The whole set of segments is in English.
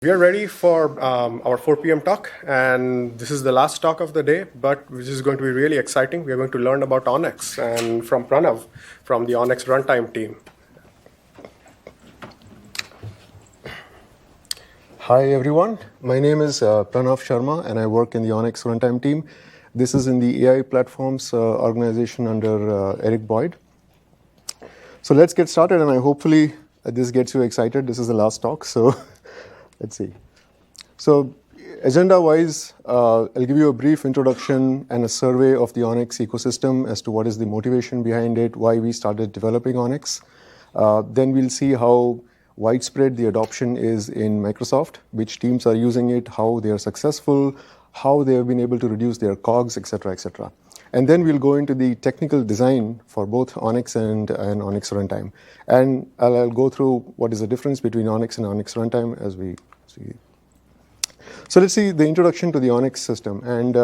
We are ready for our 4 p.m. talk, and this is the last talk of the day, but which is going to be really exciting. We are going to learn about ONNX and from Pranav from the ONNX Runtime team. Hi, everyone. My name is Pranav Sharma, and I work in the ONNX Runtime team. This is in the AI platforms organization under Eric Boyd. So let's get started, and hopefully this gets you excited. This is the last talk, so let's see. So agenda-wise, I'll give you a brief introduction and a survey of the ONNX ecosystem as to what is the motivation behind it, why we started developing ONNX. Then we'll see how widespread the adoption is in Microsoft, which teams are using it, how they are successful, how they have been able to reduce their COGS, etc., etc. And then we'll go into the technical design for both ONNX and ONNX Runtime. And I'll go through what is the difference between ONNX and ONNX Runtime as we see. So let's see the introduction to the ONNX system. And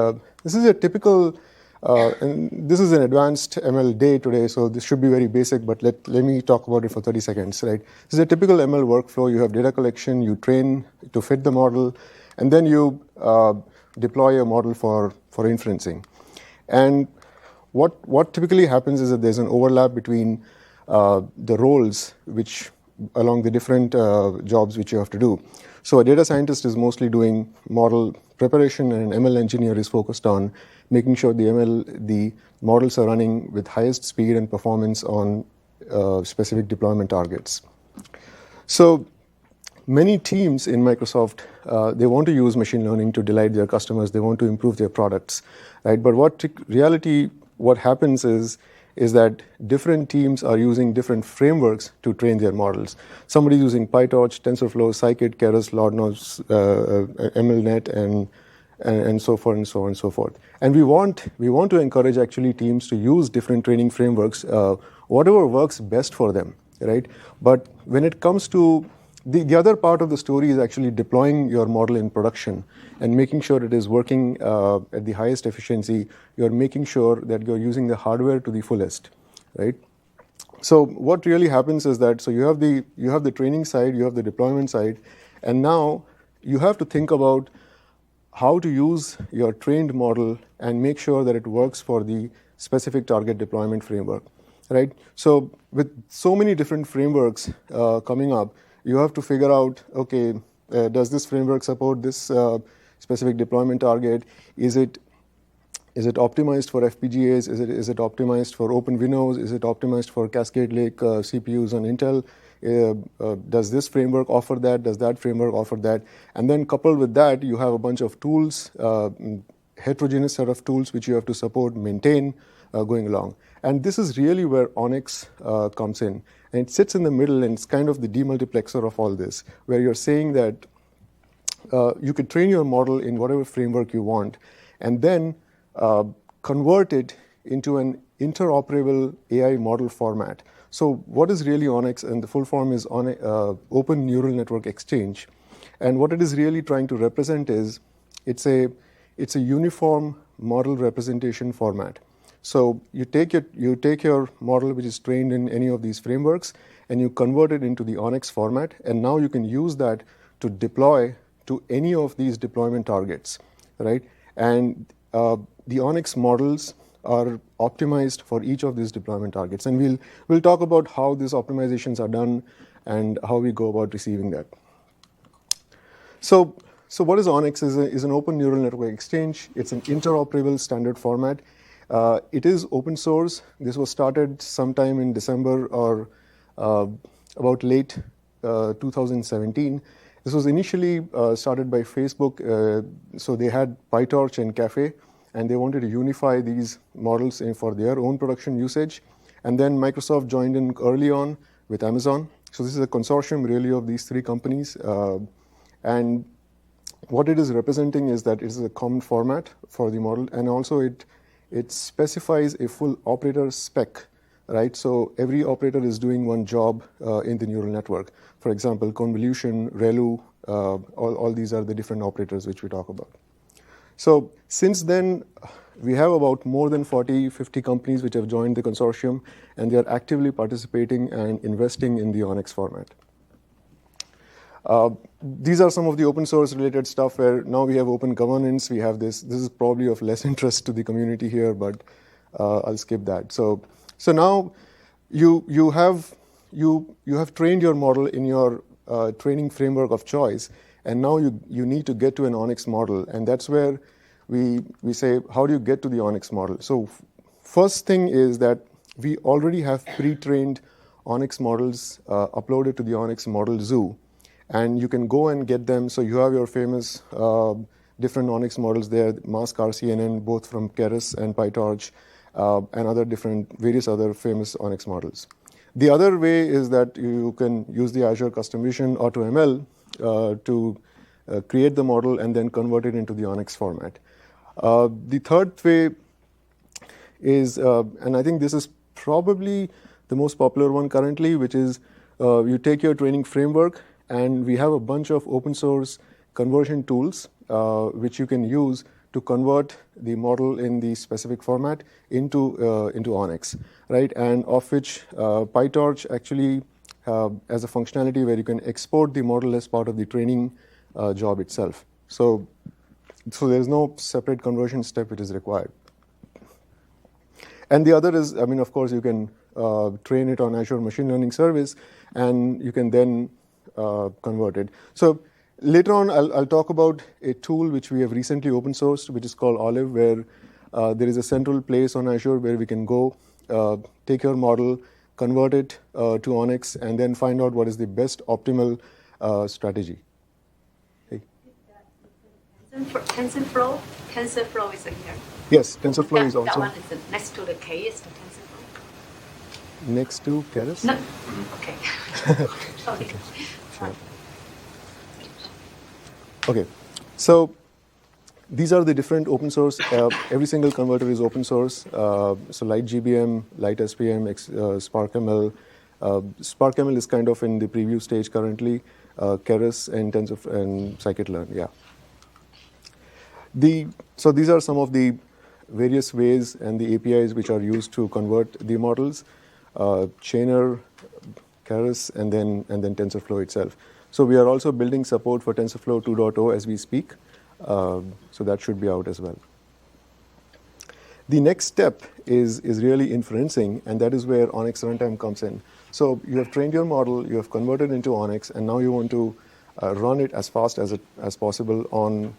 this is a typical, and this is an advanced ML day today, so this should be very basic, but let me talk about it for 30 seconds, right? This is a typical ML workflow. You have data collection, you train to fit the model, and then you deploy a model for inferencing. And what typically happens is that there's an overlap between the roles which along the different jobs which you have to do. So a data scientist is mostly doing model preparation, and an ML engineer is focused on making sure the models are running with highest speed and performance on specific deployment targets. So many teams in Microsoft, they want to use machine learning to delight their customers. They want to improve their products, right? But what happens is that different teams are using different frameworks to train their models. Somebody using PyTorch, Tensorflow, Scikit, Keras, Lord knows, MLNet, and so forth and so on and so forth. And we want to encourage actually teams to use different training frameworks, whatever works best for them, right? But when it comes to the other part of the story is actually deploying your model in production and making sure it is working at the highest efficiency. You're making sure that you're using the hardware to the fullest, right? So what really happens is that you have the training side, you have the deployment side, and now you have to think about how to use your trained model and make sure that it works for the specific target deployment framework, right? So with so many different frameworks coming up, you have to figure out, okay, does this framework support this specific deployment target? Is it optimized for FPGAs? Is it optimized for OpenWindows? Is it optimized for Cascade Lake CPUs on Intel? Does this framework offer that? Does that framework offer that? And then coupled with that, you have a bunch of tools, heterogeneous set of tools which you have to support, maintain, going along. And this is really where ONNX comes in. And it sits in the middle, and it's kind of the demultiplexer of all this, where you're saying that you could train your model in whatever framework you want, and then convert it into an interoperable AI model format. So what is really ONNX? And the full form is Open Neural Network Exchange. And what it is really trying to represent is it's a uniform model representation format. So you take your model, which is trained in any of these frameworks, and you convert it into the ONNX format, and now you can use that to deploy to any of these deployment targets, right? And the ONNX models are optimized for each of these deployment targets, and we'll talk about how these optimizations are done and how we go about receiving that. So what is ONNX? Is an open neural network exchange. It's an interoperable standard format. It is open source. This was started sometime in December or about late 2017. This was initially started by Facebook. So they had PyTorch and Caffe, and they wanted to unify these models for their own production usage. And then Microsoft joined in early on with Amazon. So this is a consortium really of these three companies. And what it is representing is that it is a common format for the model, and also it specifies a full operator spec, right? So every operator is doing one job in the neural network. For example, convolution, ReLU, all these are the different operators which we talk about. So since then, we have about more than 40, 50 companies which have joined the consortium, and they are actively participating and investing in the ONNX format. These are some of the open source related stuff where now we have open governance. We have this. This is probably of less interest to the community here, but I'll skip that. So now you have trained your model in your training framework of choice, and now you need to get to an ONNX model, and that's where we say, how do you get to the ONNX model? So first thing is that we already have pre-trained ONNX models uploaded to the ONNX model zoo, and you can go and get them. So you have your famous different ONNX models there, mask RCNN, both from Keras and PyTorch, and other various other famous ONNX models. The other way is that you can use the Azure Custom Vision AutoML to create the model and then convert it into the ONNX format. The third way is, and I think this is probably the most popular one currently, which is you take your training framework, and we have a bunch of open source conversion tools which you can use to convert the model in the specific format into ONNX, right? And of which PyTorch actually has a functionality where you can export the model as part of the training job itself. So there's no separate conversion step which is required. And the other is, I mean, of course, you can train it on Azure Machine Learning Service, and you can then convert it. So later on, I'll talk about a tool which we have recently open sourced, which is called Olive, where there is a central place on Azure where we can go, take your model, convert it to ONNX, and then find out what is the best optimal strategy. Hey. TensorFlow is in here. Yes, TensorFlow is also. That one is next to the K is the TensorFlow. Next to Keras? No. Okay. Okay. Sure. Okay, so these are the different open source. Every single converter is open source. So LightGBM, LightSPM, SparkML. SparkML is kind of in the preview stage currently. Keras and TensorFlow and scikit-learn. Yeah. So these are some of the various ways and the APIs which are used to convert the models. Chainer, Keras, and then TensorFlow itself. So we are also building support for TensorFlow 2.0 as we speak. So that should be out as well. The next step is really inferencing, and that is where ONNX Runtime comes in. So you have trained your model, you have converted into ONNX, and now you want to run it as fast as possible on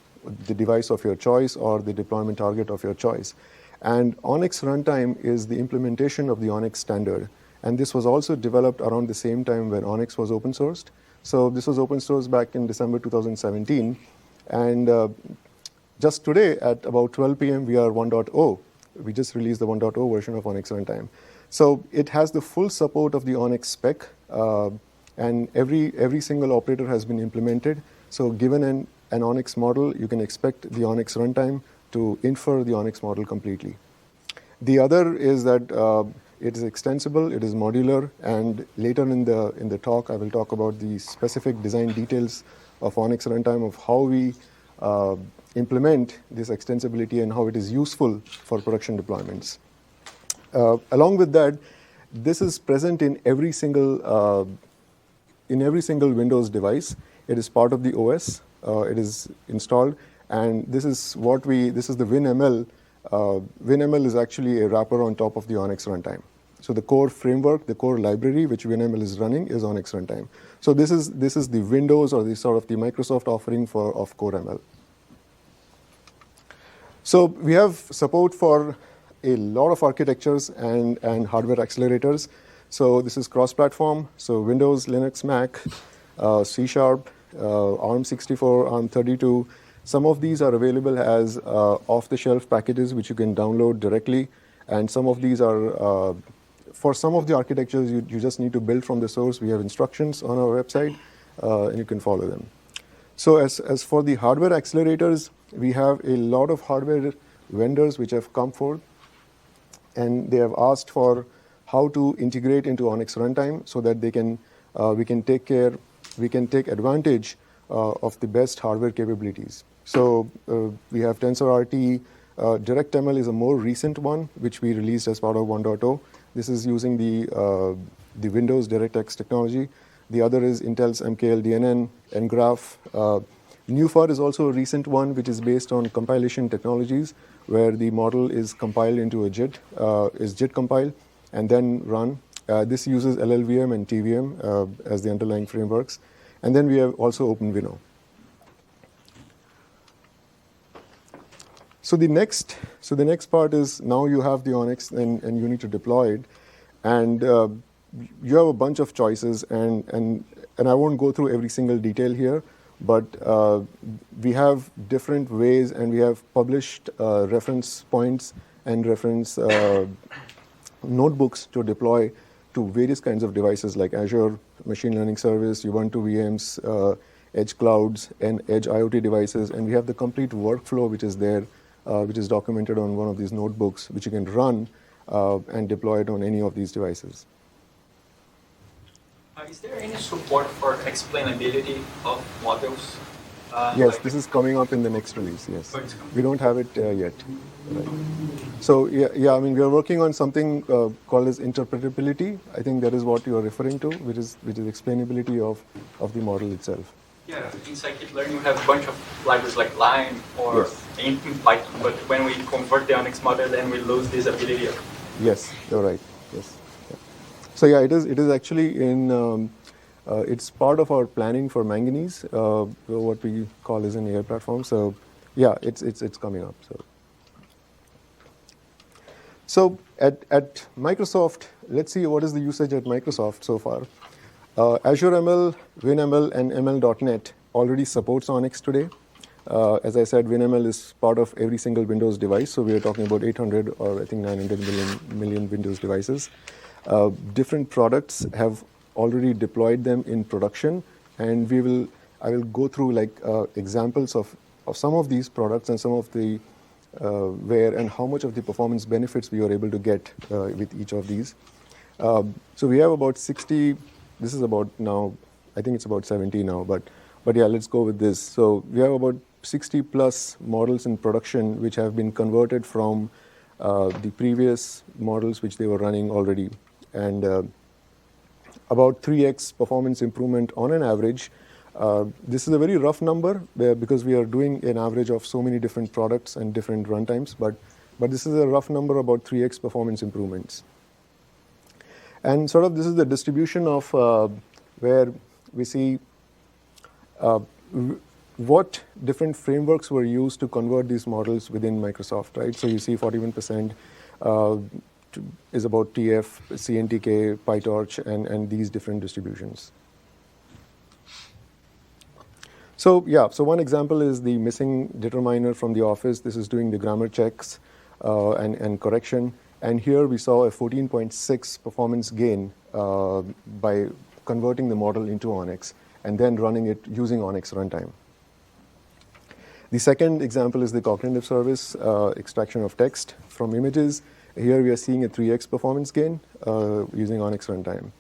the device of your choice or the deployment target of your choice. And ONNX Runtime is the implementation of the ONNX standard. And this was also developed around the same time when ONNX was open sourced. So this was open sourced back in December 2017. And just today at about 12 p.m., we are 1.0. We just released the 1.0 version of ONNX Runtime. So it has the full support of the ONNX spec, and every single operator has been implemented. So given an ONNX model, you can expect the ONNX Runtime to infer the ONNX model completely. The other is that it is extensible, it is modular, and later in the talk, I will talk about the specific design details of ONNX Runtime, of how we implement this extensibility and how it is useful for production deployments. Along with that, this is present in every single Windows device. It is part of the OS. It is installed, and this is the WinML. WinML is actually a wrapper on top of the ONNX Runtime. So the core framework, the core library which WinML is running is ONNX Runtime. So this is the Windows or the sort of the Microsoft offering of Core ML. So we have support for a lot of architectures and hardware accelerators. So this is cross-platform. So Windows, Linux, Mac, C#, ARM64, ARM32. Some of these are available as off-the-shelf packages which you can download directly, and some of these are for some of the architectures you just need to build from the source. We have instructions on our website, and you can follow them. So as for the hardware accelerators, we have a lot of hardware vendors which have come forth, and they have asked for how to integrate into ONNX Runtime so that we can take advantage of the best hardware capabilities. So we have TensorRT. DirectML is a more recent one, which we released as part of 1.0. This is using the Windows DirectX technology. The other is Intel's MKLDNN, ngraph. NuFar is also a recent one, which is based on compilation technologies, where the model is compiled into a JIT, is JIT compiled, and then run. This uses LLVM and TVM as the underlying frameworks. And then we have also OpenVINO. So the next part is now you have the ONNX and you need to deploy it, and you have a bunch of choices, and I won't go through every single detail here, but we have different ways, and we have published reference points and reference notebooks to deploy to various kinds of devices like Azure Machine Learning Service, Ubuntu VMs, Edge Clouds, and Edge IoT devices, and we have the complete workflow which is there, which is documented on one of these notebooks, which you can run and deploy it on any of these devices. Is there any support for explainability of models? Yes, this is coming up in the next release, yes. We don't have it yet. Right. So, yeah, I mean, we are working on something called as interpretability. I think that is what you are referring to, which is explainability of the model itself. Yeah, in scikit-learn you have a bunch of libraries like Line or Yes. in Python, but when we convert the ONNX model, then we lose this ability. Yes, you're right. Yes. Yeah. So yeah, it is actually in. It's part of our planning for manganese, what we call as an AI platform. So yeah, it's coming up. So at Microsoft, let's see what is the usage at Microsoft so far. Azure ML, WinML, and ML.NET already supports ONNX today. As I said, WinML is part of every single Windows device, so we are talking about 800 or I think 900 million Windows devices. Different products have already deployed them in production, and I will go through like examples of some of these products and some of the where and how much of the performance benefits we are able to get with each of these. So we have about 60. This is about now, I think it's about 70 now, but yeah, let's go with this. So we have about 60 plus models in production which have been converted from the previous models which they were running already, and about 3x performance improvement on an average. This is a very rough number because we are doing an average of so many different products and different runtimes, but this is a rough number, about 3x performance improvements. And sort of this is the distribution of where we see what different frameworks were used to convert these models within Microsoft, right? So you see 41% is about TF, CNTK, PyTorch, and these different distributions. So yeah, so one example is the missing determiner from the office. This is doing the grammar checks and correction. And here we saw a 14.6 performance gain by converting the model into ONNX and then running it using ONNX Runtime. The second example is the cognitive service, extraction of text from images. Here we are seeing a 3x performance gain using ONNX Runtime.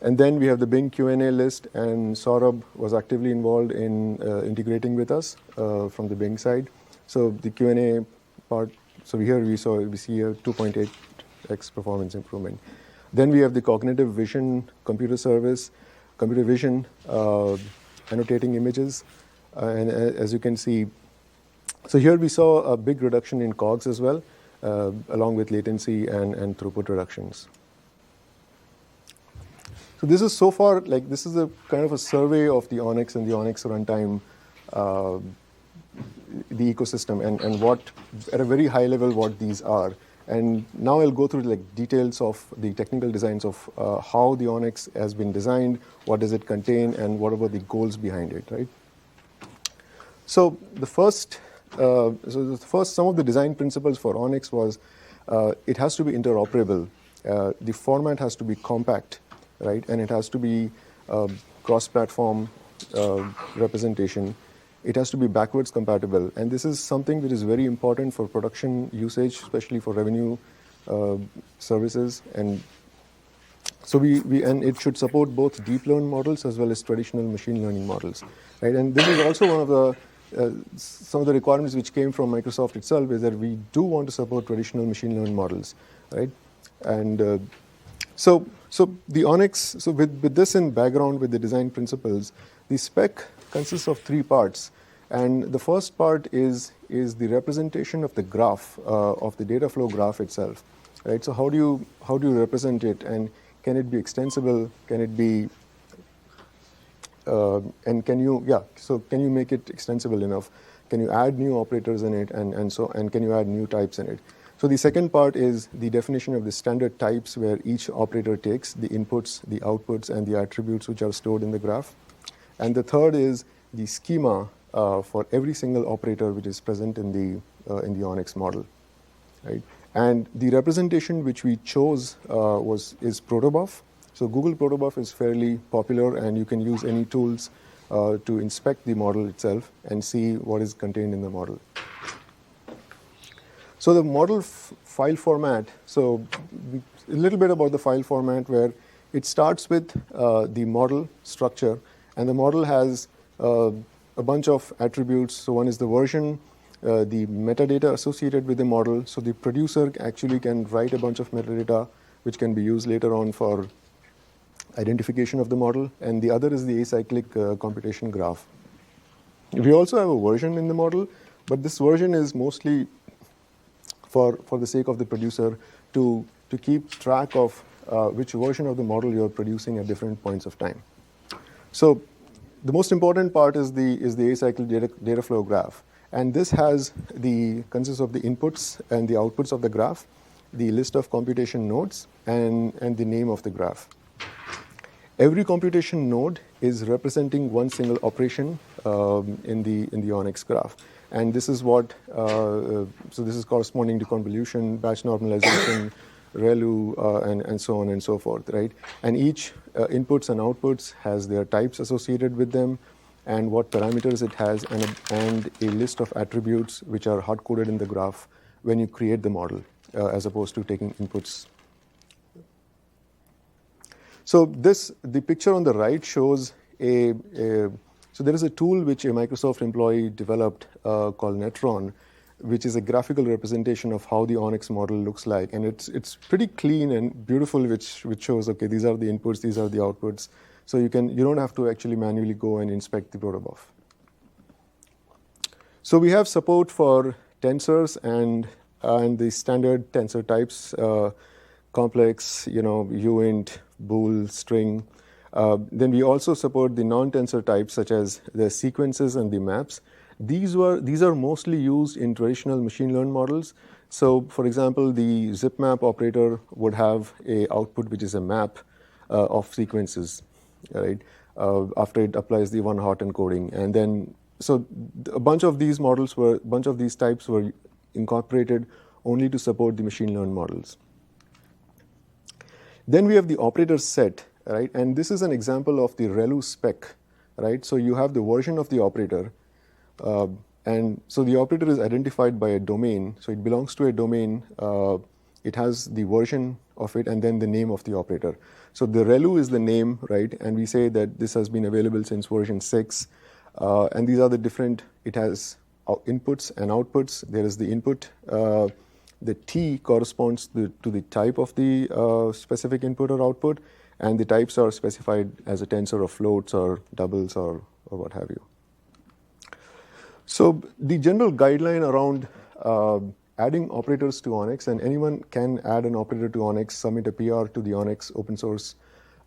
And then we have the Bing Q&A list, and Saurabh was actively involved in integrating with us from the Bing side. So the Q&A part, so here we see a 2.8x performance improvement. Then we have the cognitive vision computer service, computer vision, annotating images. And as you can see, so here we saw a big reduction in COGS as well, along with latency and throughput reductions. So this is so far, like this is a kind of a survey of the ONNX and the ONNX Runtime, the ecosystem, and what, at a very high level, what these are. And now I'll go through like details of the technical designs of how the ONNX has been designed, what does it contain, and what are the goals behind it, right? So the first, some of the design principles for ONNX was it has to be interoperable. The format has to be compact, right? And it has to be cross-platform representation. It has to be backwards compatible. And this is something that is very important for production usage, especially for revenue services. And so and it should support both deep learn models as well as traditional machine learning models, right? And this is also one of the some of the requirements which came from Microsoft itself, is that we do want to support traditional machine learning models, right? And So the ONNX, so with this in background, with the design principles, the spec consists of three parts. And the first part is the representation of the graph, of the data flow graph itself, right? So how do you represent it, and can it be extensible? Can it be, and can you make it extensible enough? Can you add new operators in it, and can you add new types in it? So the second part is the definition of the standard types, where each operator takes the inputs, the outputs, and the attributes which are stored in the graph. And the third is the schema for every single operator which is present in the ONNX model, right? And the representation which we chose is protobuf. So Google protobuf is fairly popular, and you can use any tools to inspect the model itself and see what is contained in the model. So the model file format, so a little bit about the file format, where it starts with the model structure, and the model has a bunch of attributes. So one is the version, the metadata associated with the model. So the producer actually can write a bunch of metadata which can be used later on for identification of the model, and the other is the acyclic computation graph. We also have a version in the model, but this version is mostly for the sake of the producer to keep track of which version of the model you're producing at different points of time. So the most important part is the acyclic data flow graph, and this consists of the inputs and the outputs of the graph, the list of computation nodes, and the name of the graph. Every computation node is representing one single operation in the ONNX graph. And this is what, so this is corresponding to convolution, batch normalization, ReLU, and so on and so forth, right? And each inputs and outputs has their types associated with them, and what parameters it has, and a list of attributes which are hard-coded in the graph when you create the model, as opposed to taking inputs. So the picture on the right shows so there is a tool which a Microsoft employee developed called Netron, which is a graphical representation of how the ONNX model looks like. And it's pretty clean and beautiful, which shows, okay, these are the inputs, these are the outputs. So you don't have to actually manually go and inspect the protobuf. So we have support for tensors and the standard tensor types, complex, uint, bool, string. Then we also support the non-tensor types, such as the sequences and the maps. These are mostly used in traditional machine learning models. So, for example, the zip map operator would have a output which is a map of sequences, right? After it applies the one-hot encoding, and then so a bunch of these types were incorporated only to support the machine learning models. Then we have the operator set, right? And this is an example of the ReLU spec, right? So you have the version of the operator, and so the operator is identified by a domain. So it belongs to a domain. It has the version of it, and then the name of the operator. So the ReLU is the name, right? And we say that this has been available since version 6. And these are the different, it has inputs and outputs. There is the input. The T corresponds to the type of the specific input or output, and the types are specified as a tensor of floats or doubles or what have you. So the general guideline around adding operators to ONNX, and anyone can add an operator to ONNX, submit a PR to the ONNX open source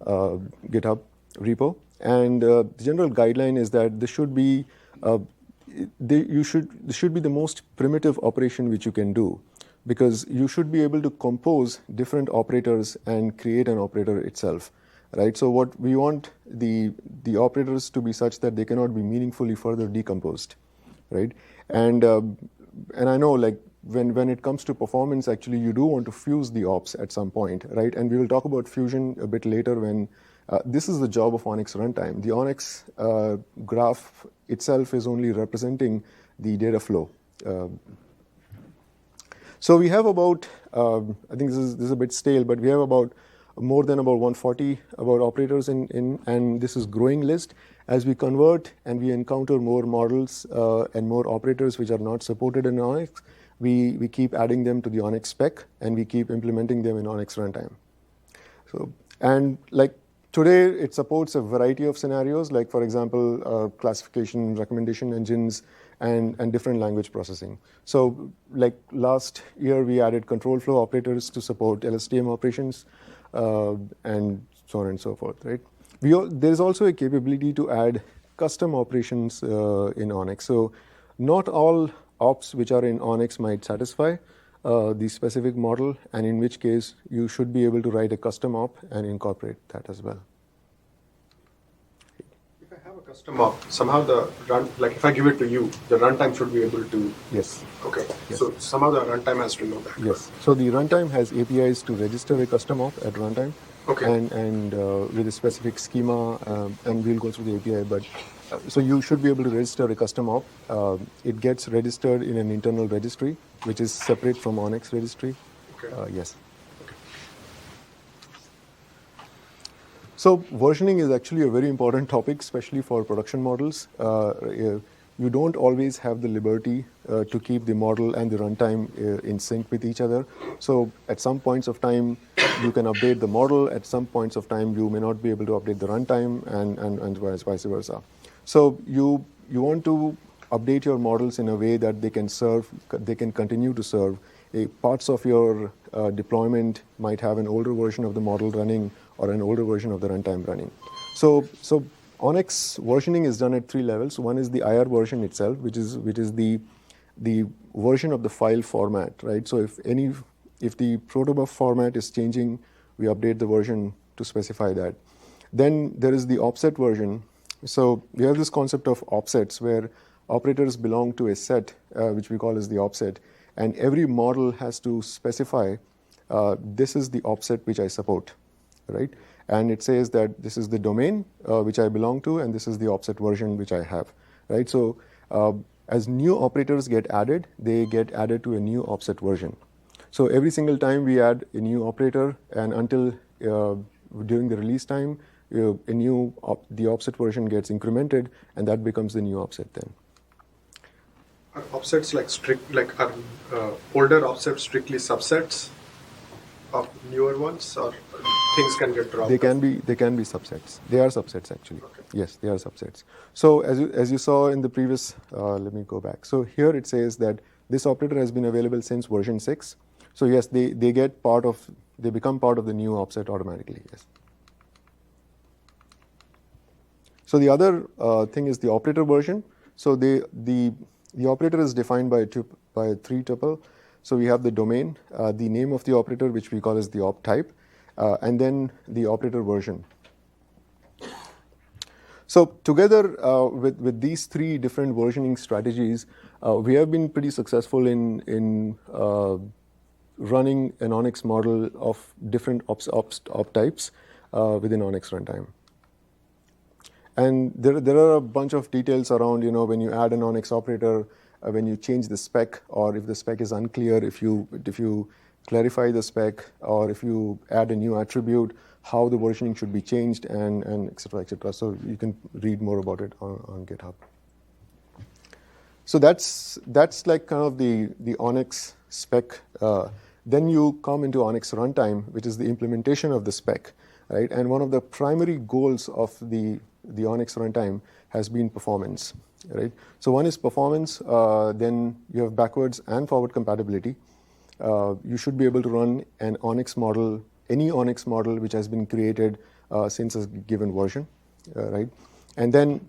GitHub repo. And the general guideline is that this should be this should be the most primitive operation which you can do, because you should be able to compose different operators and create an operator itself, right? So what we want the operators to be such that they cannot be meaningfully further decomposed, right? And I know, like, when it comes to performance, actually you do want to fuse the ops at some point, right? And we will talk about fusion a bit later when this is the job of ONNX Runtime. The ONNX graph itself is only representing the data flow. So we have about, I think this is a bit stale, but we have about more than about 140 operators and this is growing list. As we convert and we encounter more models and more operators which are not supported in ONNX, we keep adding them to the ONNX spec, and we keep implementing them in ONNX Runtime. So, and like today, it supports a variety of scenarios, like for example, classification, recommendation engines, and different language processing. So, like last year, we added control flow operators to support LSTM operations, and so on and so forth, right? There's also a capability to add custom operations in ONNX. So, not all ops which are in ONNX might satisfy the specific model, and in which case you should be able to write a custom op and incorporate that as well. If I have a custom op, somehow the run, like if I give it to you, the runtime should be able to. Yes. Okay. Yes. So somehow the runtime has to know that. Yes. So the runtime has APIs to register a custom op at runtime. Okay. And with a specific schema, and we'll go through the API, but so you should be able to register a custom op. It gets registered in an internal registry, which is separate from ONNX registry. Okay. Yes. So versioning is actually a very important topic, especially for production models. You don't always have the liberty to keep the model and the runtime in sync with each other. So at some points of time, you can update the model. At some points of time, you may not be able to update the runtime, and vice versa. So you want to update your models in a way that they can continue to serve. Parts of your deployment might have an older version of the model running or an older version of the runtime running. So ONNX versioning is done at 3 levels. One is the IR version itself, which is the version of the file format, right? So if the protobuf format is changing, we update the version to specify that. Then there is the offset version. So we have this concept of offsets where operators belong to a set, which we call as the offset, and every model has to specify this is the offset which I support, right? And it says that this is the domain which I belong to, and this is the offset version which I have, right? So as new operators get added, they get added to a new offset version. So every single time we add a new operator, and until during the release time, the offset version gets incremented, and that becomes the new offset then. Are offsets are older offsets strictly subsets of newer ones, or things can get dropped? They can be subsets. They are subsets actually. Okay. Yes, they are subsets. So as you saw in the previous, let me go back. So here it says that this operator has been available since version 6. So yes, they become part of the new offset automatically. Yes. So the other thing is the operator version. So the operator is defined by a 3 tuple. So we have the domain, the name of the operator, which we call as the op type, and then the operator version. So together with these 3 different versioning strategies, we have been pretty successful in running an ONNX model of different op types within ONNX Runtime. And there are a bunch of details around, when you add an ONNX operator, when you change the spec, or if the spec is unclear, if you clarify the spec, or if you add a new attribute, how the versioning should be changed, and et cetera, et cetera. So you can read more about it on GitHub. So that's like kind of the ONNX spec. Then you come into ONNX Runtime, which is the implementation of the spec, right? And one of the primary goals of the ONNX Runtime has been performance, right? So one is performance, then you have backwards and forward compatibility. You should be able to run an ONNX model, any ONNX model which has been created since a given version, right? And then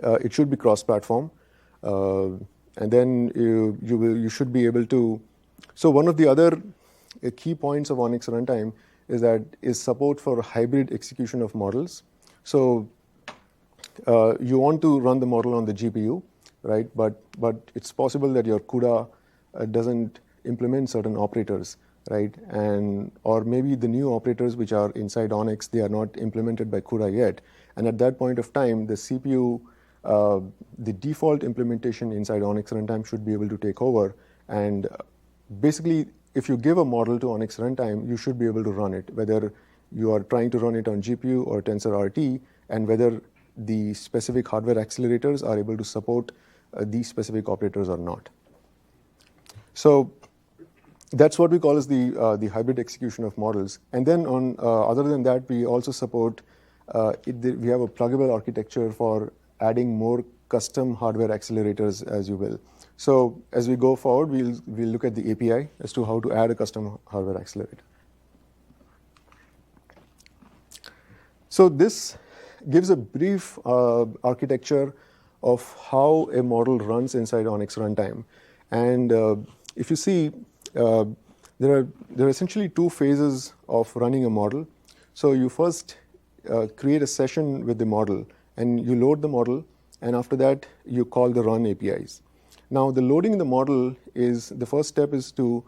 it should be cross-platform. And then you should be able to. So one of the other key points of ONNX Runtime is support for hybrid execution of models. So you want to run the model on the GPU, right? But it's possible that your CUDA doesn't implement certain operators, right? Or maybe the new operators which are inside ONNX, they are not implemented by CUDA yet. And at that point of time, the CPU, the default implementation inside ONNX Runtime should be able to take over. And basically, if you give a model to ONNX Runtime, you should be able to run it, whether you are trying to run it on GPU or TensorRT, and whether the specific hardware accelerators are able to support these specific operators or not. So That's what we call as the hybrid execution of models. And then other than that, we also support, we have a pluggable architecture for adding more custom hardware accelerators, as you will. So as we go forward, we'll look at the API as to how to add a custom hardware accelerator. So this gives a brief architecture of how a model runs inside ONNX Runtime. And if you see, there are essentially two phases of running a model. So you first create a session with the model, and you load the model, and after that, you call the run APIs. Now, the loading the model is the first step is to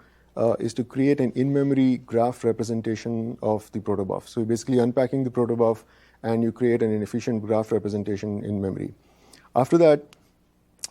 create an in-memory graph representation of the protobuf. So you're basically unpacking the protobuf, and you create an efficient graph representation in memory. After that,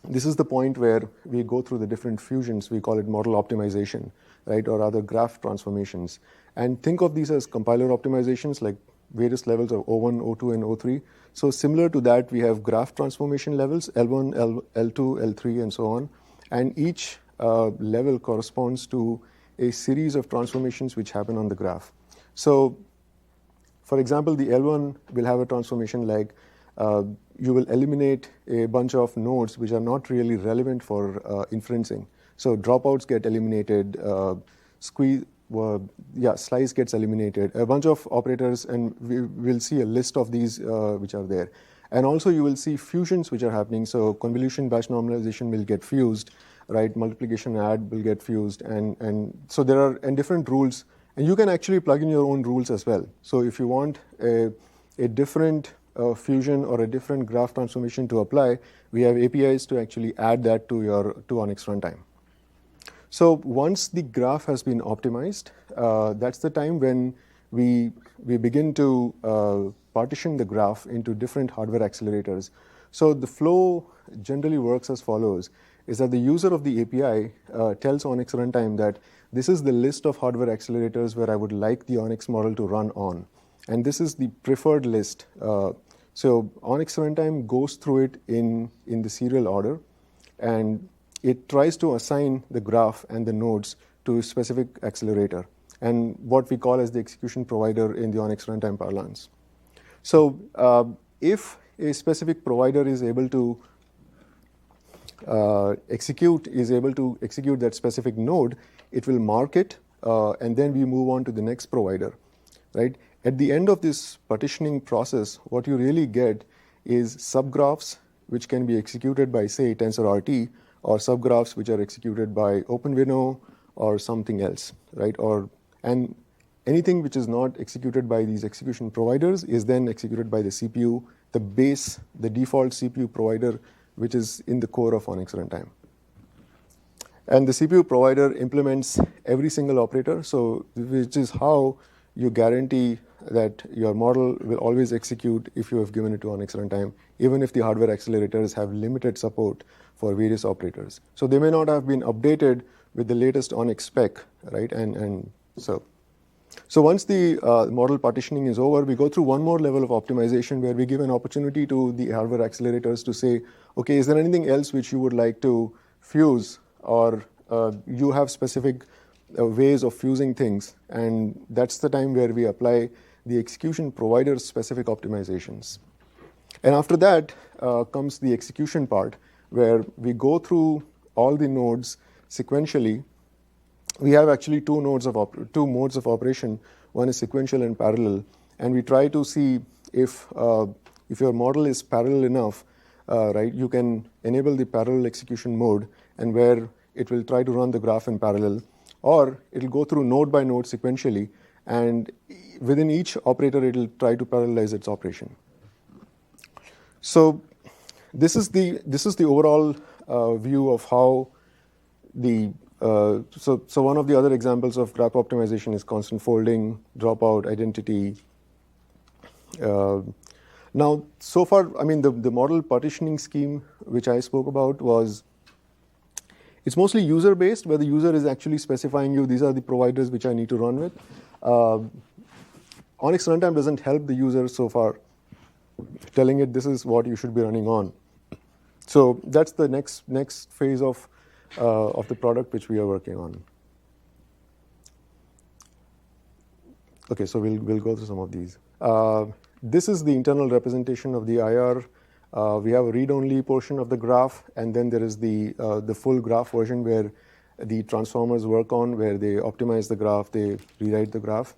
this is the point where we go through the different fusions. We call it model optimization, right, or other graph transformations. And think of these as compiler optimizations, like various levels of O1, O2, and O3. So similar to that, we have graph transformation levels, L1, L2, L3, and so on. And each level corresponds to a series of transformations which happen on the graph. So, for example, the L1 will have a transformation like you will eliminate a bunch of nodes which are not really relevant for inferencing. So dropouts get eliminated, slice gets eliminated, a bunch of operators, and we will see a list of these which are there. And also you will see fusions which are happening. So convolution batch normalization will get fused, right? Multiplication add will get fused, and so there are different rules, and you can actually plug in your own rules as well. So if you want a different fusion or a different graph transformation to apply, we have APIs to actually add that to ONNX Runtime. So once the graph has been optimized, that's the time when we begin to partition the graph into different hardware accelerators. So the flow generally works as follows, is that the user of the API tells ONNX Runtime that this is the list of hardware accelerators where I would like the ONNX model to run on. And this is the preferred list. So ONNX Runtime goes through it in the serial order, and it tries to assign the graph and the nodes to a specific accelerator, and what we call as the execution provider in the ONNX Runtime parlance. So if a specific provider is able to execute that specific node, it will mark it, and then we move on to the next provider, right? At the end of this partitioning process, what you really get is subgraphs which can be executed by, say, TensorRT, or subgraphs which are executed by OpenWinnow or something else, right? And anything which is not executed by these execution providers is then executed by the CPU, the default CPU provider, which is in the core of ONNX Runtime. And the CPU provider implements every single operator, so which is how you guarantee that your model will always execute if you have given it to ONNX Runtime, even if the hardware accelerators have limited support for various operators. So they may not have been updated with the latest ONNX spec, right? And so once the model partitioning is over, we go through one more level of optimization where we give an opportunity to the hardware accelerators to say, okay, is there anything else which you would like to fuse, or you have specific ways of fusing things, and that's the time where we apply the execution provider specific optimizations. And after that comes the execution part, where we go through all the nodes sequentially. We have actually two modes of operation. One is sequential and parallel, and we try to see if your model is parallel enough, right? You can enable the parallel execution mode, and where it will try to run the graph in parallel, or it will go through node by node sequentially, and within each operator it will try to parallelize its operation. So this is the overall view of how the so one of the other examples of graph optimization is constant folding, dropout, identity. Now, so far, I mean, the model partitioning scheme which I spoke about it's mostly user-based, where the user is actually specifying you, these are the providers which I need to run with. ONNX Runtime doesn't help the user so far, telling it this is what you should be running on. So that's the next phase of the product which we are working on. Okay, so we'll go through some of these. This is the internal representation of the IR. We have a read-only portion of the graph, and then there is the full graph version where the transformers work on, where they optimize the graph, they rewrite the graph.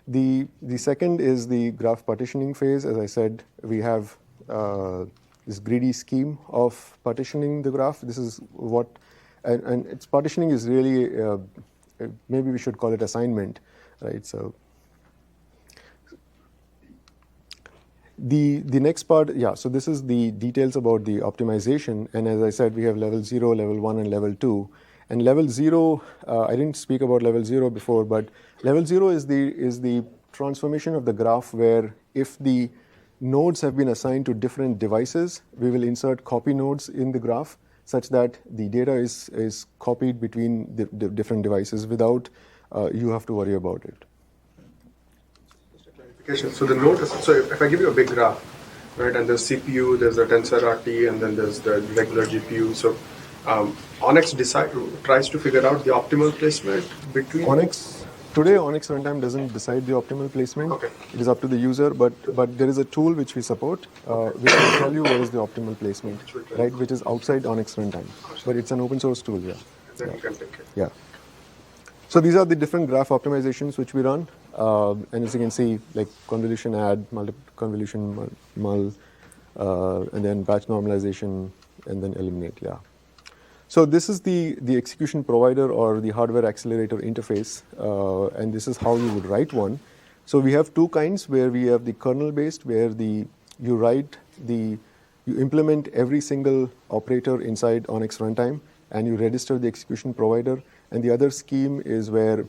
The second is the graph partitioning phase. As I said, we have this greedy scheme of partitioning the graph. This is what, and its partitioning is really, maybe we should call it assignment, right? So the next part, yeah, so this is the details about the optimization. And as I said, we have level 0, level 1, and level 2. And level 0, I didn't speak about level 0 before, but level 0 is the transformation of the graph where if the nodes have been assigned to different devices, we will insert copy nodes in the graph such that the data is copied between the different devices without you have to worry about it. So the node, so if I give you a big graph, right, and there's CPU, there's a TensorRT, and then there's the regular GPU. So ONNX tries to figure out the optimal placement between Today, ONNX Runtime doesn't decide the optimal placement. Okay. It is up to the user, but there is a tool which we support, which will tell you where is the optimal placement, right, which is outside ONNX Runtime. But it's an open source tool, yeah. Then you can take it. Yeah. So these are the different graph optimizations which we run. And as you can see, like convolution add, convolution mul, and then batch normalization, and then eliminate, yeah. So this is the execution provider or the hardware accelerator interface, and this is how you would write one. So we have two kinds where we have the kernel-based, where you implement every single operator inside ONNX Runtime, and you register the execution provider. And the other scheme is where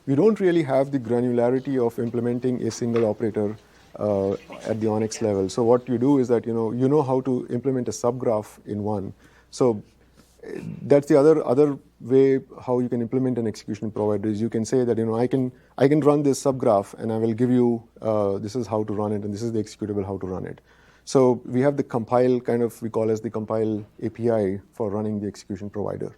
we don't really have the granularity of implementing a single operator at the ONNX level. So what you do is that you know how to implement a subgraph in one. So that's the other way how you can implement an execution provider is you can say that I can run this subgraph and I will give you this is how to run it and this is the executable how to run it. So we have the compile we call as the compile API for running the execution provider.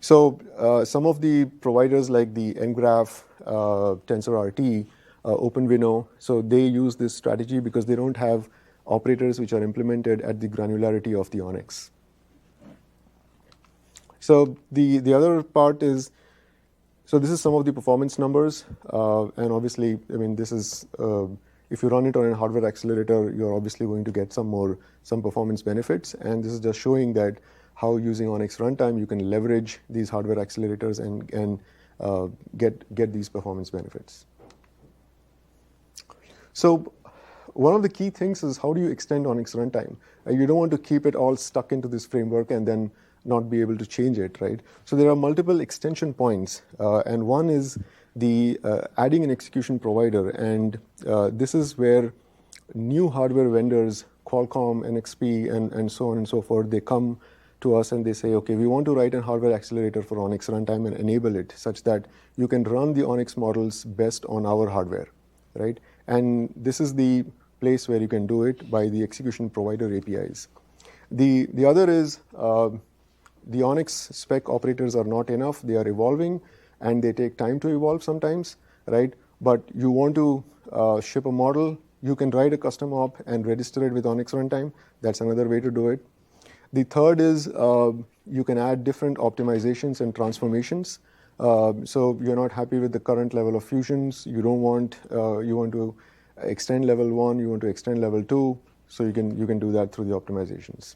So some of the providers like the ngraph, TensorRT, OpenWinnow, so they use this strategy because they don't have operators which are implemented at the granularity of the ONNX. So the other part is, so this is some of the performance numbers, and obviously, I mean, this is, if you run it on a hardware accelerator, you're obviously going to get some performance benefits, and this is just showing that how using ONNX Runtime you can leverage these hardware accelerators and get these performance benefits. So one of the key things is how do you extend ONNX Runtime? You don't want to keep it all stuck into this framework and then not be able to change it, right? So there are multiple extension points, and one is the adding an execution provider, and this is where new hardware vendors, Qualcomm, NXP, and so on and so forth, they come to us and they say, okay, we want to write a hardware accelerator for ONNX Runtime and enable it such that you can run the ONNX models best on our hardware, right? And this is the place where you can do it by the execution provider APIs. The other is the ONNX spec operators are not enough. They are evolving, and they take time to evolve sometimes, right? But you want to ship a model, you can write a custom op and register it with ONNX Runtime. That's another way to do it. The third is you can add different optimizations and transformations. So you're not happy with the current level of fusions. You don't want, you want to extend level 1, you want to extend level 2. So you can do that through the optimizations.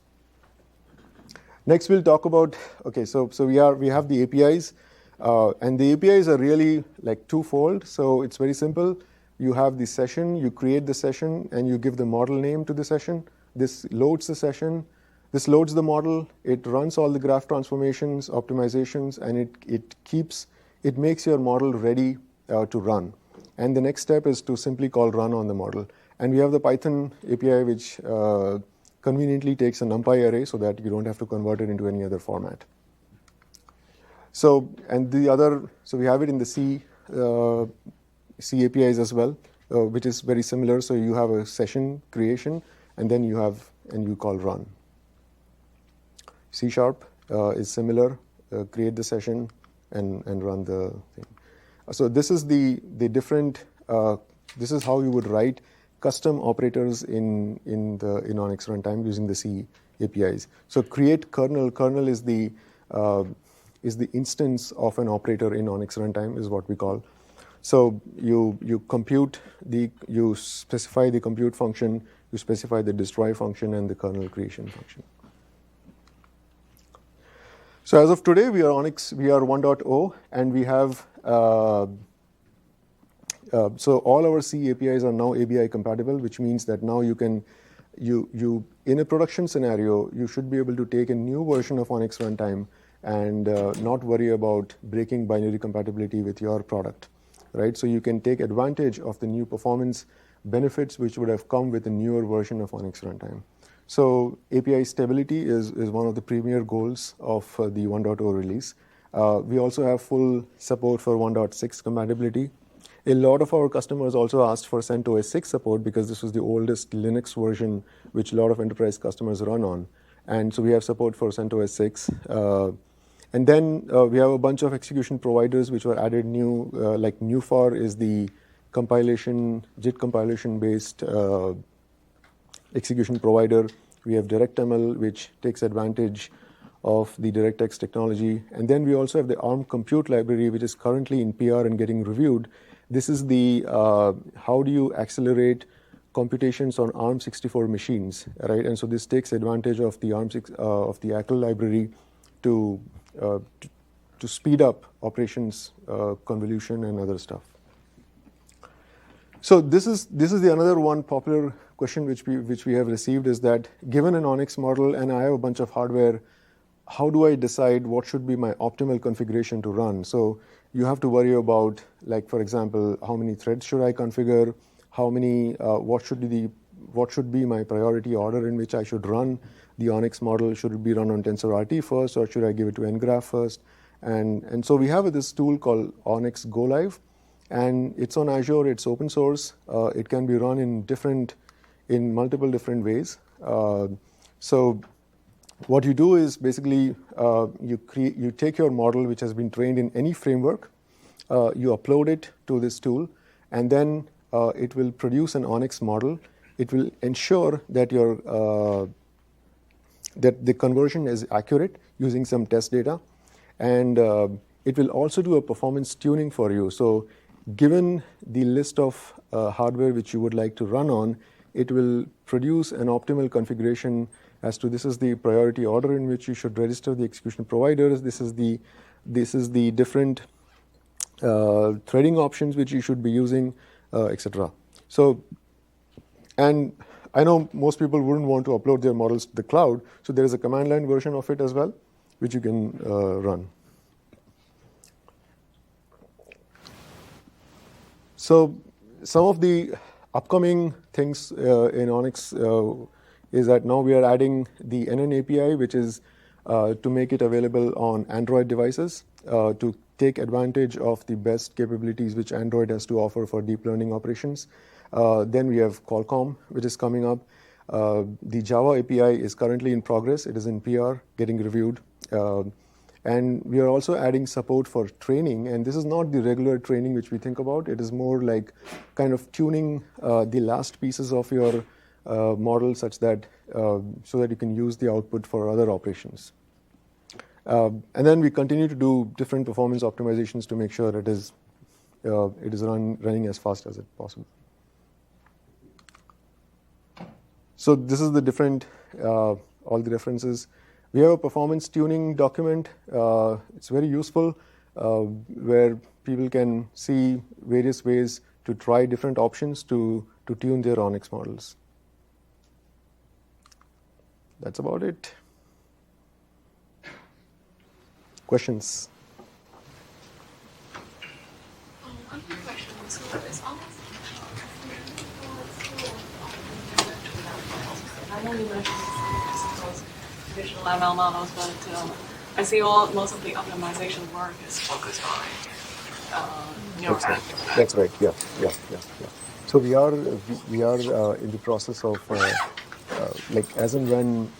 Next, we'll talk about, okay, so we have the APIs, and the APIs are really like twofold. So it's very simple. You have the session, you create the session, and you give the model name to the session. This loads the session. This loads the model. It runs all the graph transformations, optimizations, and it makes your model ready to run. And the next step is to simply call run on the model. And we have the Python API, which conveniently takes a NumPy array so that you don't have to convert it into any other format. So, and so we have it in the C APIs as well, which is very similar. So you have a session creation, and then you call run. C# is similar, create the session and run the thing. So this is the different. This is how you would write custom operators in ONNX Runtime using the C APIs. So create kernel. Kernel is the instance of an operator in ONNX Runtime is what we call. So you specify the compute function, you specify the destroy function and the kernel creation function. So as of today, we are 1.0, and we have so all our C APIs are now ABI compatible, which means that now you can in a production scenario, you should be able to take a new version of ONNX Runtime and not worry about breaking binary compatibility with your product, right? So you can take advantage of the new performance benefits which would have come with a newer version of ONNX Runtime. So API stability is one of the premier goals of the 1.0 release. We also have full support for 1.6 compatibility. A lot of our customers also asked for CentOS 6 support because this was the oldest Linux version which a lot of enterprise customers run on. And so we have support for CentOS 6. And then we have a bunch of execution providers which were added new, like NuFar is the JIT compilation based execution provider. We have DirectML, which takes advantage of the DirectX technology. And then we also have the ARM compute library, which is currently in PR and getting reviewed. This is the how do you accelerate computations on ARM64 machines, right? And so this takes advantage of the of the ACL library to speed up operations, convolution, and other stuff. So this is the another one popular question which we have received is that given an ONNX model and I have a bunch of hardware, how do I decide what should be my optimal configuration to run? So you have to worry about, like, for example, how many threads should I configure? How many? What should be my priority order in which I should run the ONNX model? Should it be run on TensorRT first, or should I give it to ngraph first? And so we have this tool called ONNX Go Live, and it's on Azure. It's open source. It can be run in multiple different ways. So what you do is basically you take your model which has been trained in any framework, you upload it to this tool, and then it will produce an ONNX model. It will ensure that that the conversion is accurate using some test data, and it will also do a performance tuning for you. So given the list of hardware which you would like to run on, it will produce an optimal configuration as to this is the priority order in which you should register the execution providers. This is the different threading options which you should be using, etc. So, and I know most people wouldn't want to upload their models to the cloud, so there is a command line version of it as well, which you can run. So some of the upcoming things in ONNX is that now we are adding the NN API, which is to make it available on Android devices to take advantage of the best capabilities which Android has to offer for deep learning operations. Then we have Qualcomm, which is coming up. The Java API is currently in progress. It is in PR, getting reviewed. And we are also adding support for training. And this is not the regular training which we think about. It is more like kind of tuning the last pieces of your model such that so that you can use the output for other operations. And then we continue to do different performance optimizations to make sure it is running as fast as it possible. So this is the different all the references. We have a performance tuning document. It's very useful where people can see various ways to try different options to tune their ONNX models. That's about it. Questions? I have a question. So it's almost I know you mentioned those traditional ML models, but I see most of the optimization work is focused on neural networks. That's right. Yeah. So we are in the process of like as and when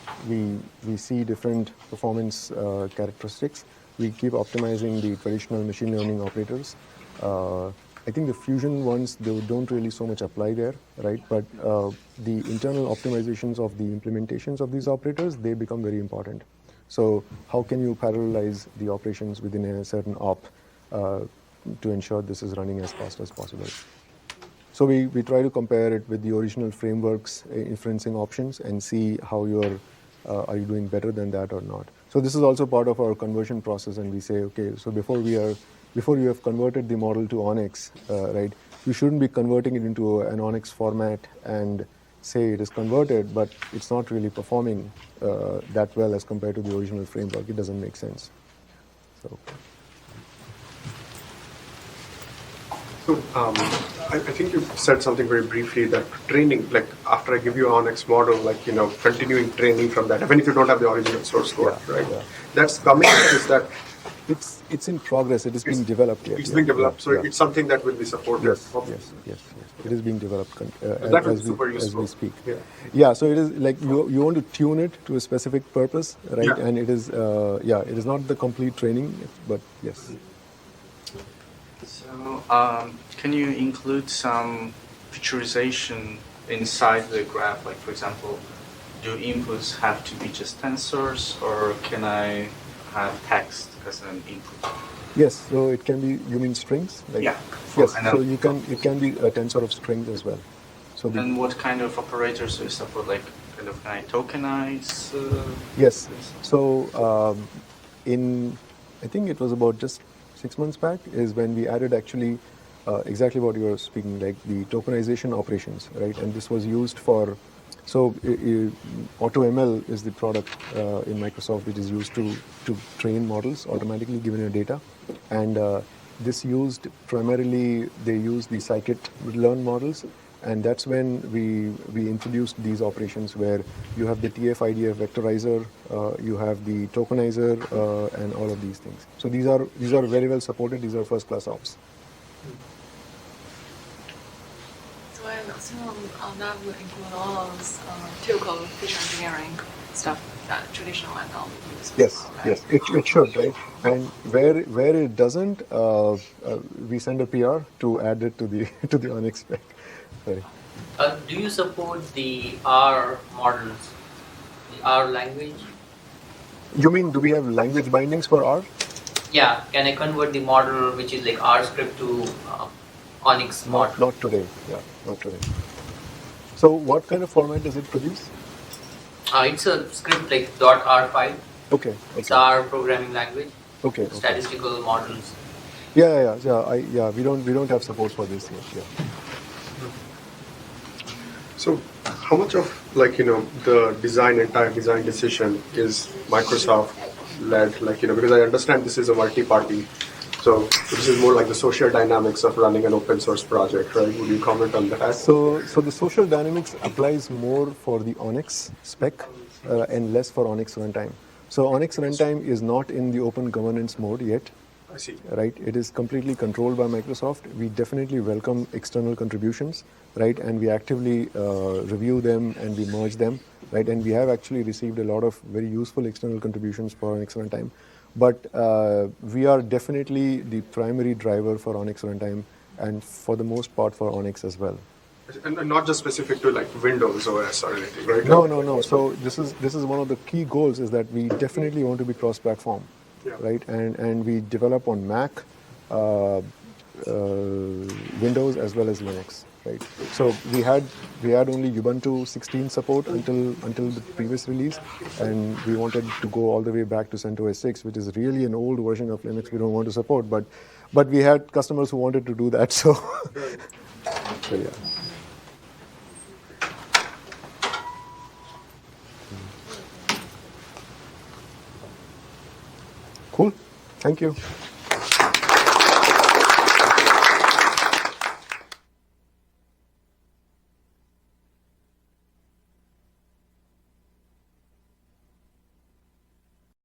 we see different performance characteristics, we keep optimizing the traditional machine learning operators. I think the fusion ones, they don't really so much apply there, right? But the internal optimizations of the implementations of these operators, they become very important. So how can you parallelize the operations within a certain op to ensure this is running as fast as possible? So we try to compare it with the original frameworks, inferencing options, and see how are you doing better than that or not. So this is also part of our conversion process, and we say, okay, so before you have converted the model to ONNX, right, you shouldn't be converting it into an ONNX format and say it is converted, but it's not really performing that well as compared to the original framework. It doesn't make sense. So I think you said something very briefly that training, like after I give you an ONNX model, like, continuing training from that, even if you don't have the original source code, Yeah, right? yeah. That's coming, is that It's in progress. It is being developed yet. it's being developed, so it's something that will be supported. Yes. It is being developed That would be super as useful. we speak. Yeah. Yeah, so it is like you want to tune it to a specific purpose, right? Yeah. And it is it is not the complete training, but yes. So, can you include some featurization inside the graph? Like, for example, do inputs have to be just tensors, or can I have text as an input? Yes, so it can be. You mean strings? Like, Yeah. Yes. And So it can be a tensor of strings as well. So And what kind of operators do you support? Like, kind of, can I tokenize? Yes. So I think it was about just 6 months back is when we added actually exactly what you were speaking, like the tokenization operations, right? And this was used for, so AutoML is the product in Microsoft which is used to train models automatically given your data. And this used primarily, they use the scikit-learn models. And that's when we introduced these operations where you have the TF-IDF vectorizer, you have the tokenizer, and all of these things. So these are very well supported. These are first-class ops. So I assume that would include all those typical feature engineering stuff that traditional ML would use. Yes, right? yes, it should, right? And where it doesn't, we send a PR to add it to the to the ONNX spec. Sorry. Do you support the R models, the R language? You mean, do we have language bindings for R? Yeah, can I convert the model which is like R script to ONNX model? Not today. Yeah, not today. So what kind of format does it produce? It's a script like .R file. Okay. It's R programming language. Okay. Statistical models. Yeah. We don't have support for this yet. Yeah. So how much of the entire design decision is Microsoft led? Because I understand this is a multi-party, so this is more like the social dynamics of running an open source project, right? Would you comment on that? So the social dynamics applies more for the ONNX spec and less for ONNX Runtime. So ONNX Runtime is not in the open governance mode yet. I see. Right, it is completely controlled by Microsoft. We definitely welcome external contributions, right, and we actively review them and we merge them, right, and we have actually received a lot of very useful external contributions for ONNX Runtime. But we are definitely the primary driver for ONNX Runtime, and for the most part for ONNX as well. And not just specific to like Windows OS or anything, right? No. So this is one of the key goals, is that we definitely want to be cross-platform. Yeah. Right, and we develop on Mac, Windows as well as Linux, right? So we had only Ubuntu 16 support until the previous release, and we wanted to go all the way back to CentOS 6, which is really an old version of Linux we don't want to support, but we had customers who wanted to do that, so yeah. Cool. Thank you.